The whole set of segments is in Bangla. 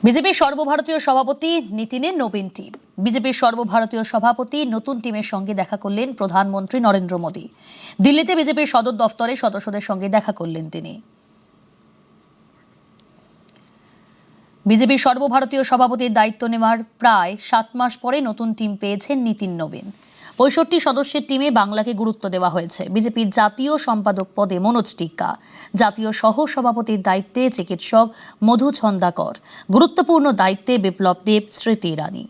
বিজেপির সর্বভারতীয় সভাপতি নীতিনের নবীন টিম। বিজেপির সর্বভারতীয় সভাপতি নতুন টিমের সঙ্গে দেখা করলেন প্রধানমন্ত্রী নরেন্দ্র মোদী। দিল্লিতে বিজেপির সদর দফতরে সদস্যদের সঙ্গে দেখা করলেন তিনি। বিজেপির সর্বভারতীয় সভাপতির দায়িত্ব নেওয়ার প্রায় 7 মাস পরে নতুন টিম পেয়েছেন নীতিন নবীন। 65 সদস্যের টিমে বাংলাকে গুরুত্ব দেওয়া হয়েছে। বিজেপির জাতীয় সম্পাদক পদে মনোজ টিক্কা, জাতীয় সহ সভাপতির দায়িত্বে চিকিৎসক মধু ছন্দাকর, গুরুত্বপূর্ণ দায়িত্বে বিপ্লব দেব, স্মৃতি ইরানি।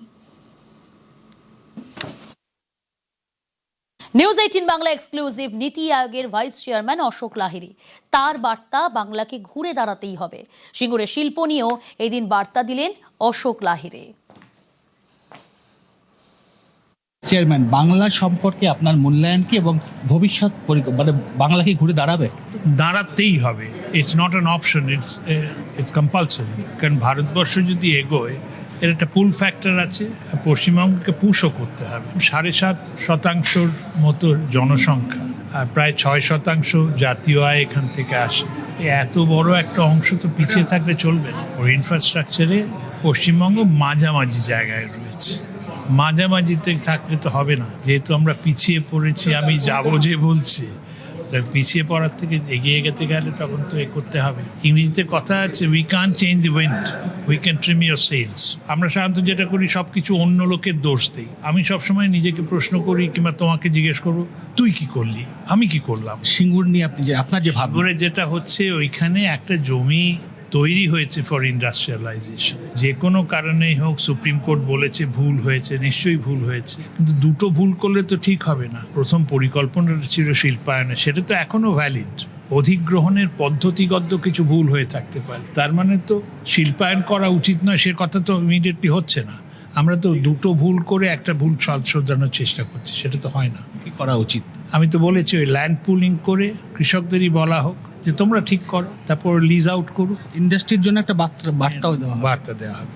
News 18 Bangla exclusive. নীতি আয়োগের ভাইস চেয়ারম্যান অশোক লাহিড়ী, তার বার্তা বাংলাকে ঘুরে দাঁড়াতেই হবে। সিঙ্গুরে শিল্প নিয়েও এদিন বার্তা দিলেন অশোক লাহিড়ী। চেয়ারম্যান, বাংলা সম্পর্কে আপনার মূল্যায়ন কি এবং ভবিষ্যৎ মানে বাংলা কি ঘুরে দাঁড়াবে? দাঁড়াতেই হবে। It's not an option, it's compulsory. কারণ ভারতবর্ষ যদি এগোয়, এর একটা পুল ফ্যাক্টর আছে, পশ্চিমবঙ্গকে পুশও করতে হবে। 7.5% মতো জনসংখ্যা আর প্রায় 6% জাতীয় আয় এখান থেকে আসে। এত বড় একটা অংশ তো পিছিয়ে থাকলে চলবে না। ওর ইনফ্রাস্ট্রাকচারে পশ্চিমবঙ্গ মাঝামাঝি জায়গায় রয়েছে। মাঝামাঝিতে থাকলে তো হবে না, যেহেতু আমরা পিছিয়ে পড়েছি। আমি যাবো যে বলছি, পিছিয়ে পড়ার থেকে এগিয়ে যেতে গেলে তখন তো এ করতে হবে। ইংরেজিতে কথা আছে, we can change the wind, we can trim your sails. আমরা সাধারণত যেটা করি, সব কিছু অন্য লোকের দোষ দিই। আমি সবসময় নিজেকে প্রশ্ন করি, কিংবা তোমাকে জিজ্ঞেস করবো, তুই কি করলি, আমি কি করলাম। সিঙ্গুর নিয়ে আপনি আপনার যে ভাবনা, যেটা হচ্ছে ওইখানে একটা জমি তৈরি হয়েছে ফর ইন্ডাস্ট্রিয়ালাইজেশন। যে কোনো কারণেই হোক, সুপ্রিম কোর্ট বলেছে ভুল হয়েছে, নিশ্চয়ই ভুল হয়েছে, কিন্তু দুটো ভুল করলে তো ঠিক হবে না। প্রথম পরিকল্পনাটা ছিল শিল্পায়নে, সেটা তো এখনো ভ্যালিড। অধিগ্রহণের পদ্ধতিগত কিছু ভুল হয়ে থাকতে পারে, তার মানে তো শিল্পায়ন করা উচিত নয় সে কথা তো ইমিডিয়েটলি হচ্ছে না। আমরা তো দুটো ভুল করে একটা ভুল শোধরানোর চেষ্টা করছি, সেটা তো হয় না। কি করা উচিত? আমি তো বলেছি, ওই ল্যান্ড পুলিং করে কৃষকদেরই বলা হোক যে তোমরা ঠিক করো, তারপর লিজ আউট করুক। ইন্ডাস্ট্রির জন্য একটা বার্তাও দেওয়া বার্তা দেওয়া হবে।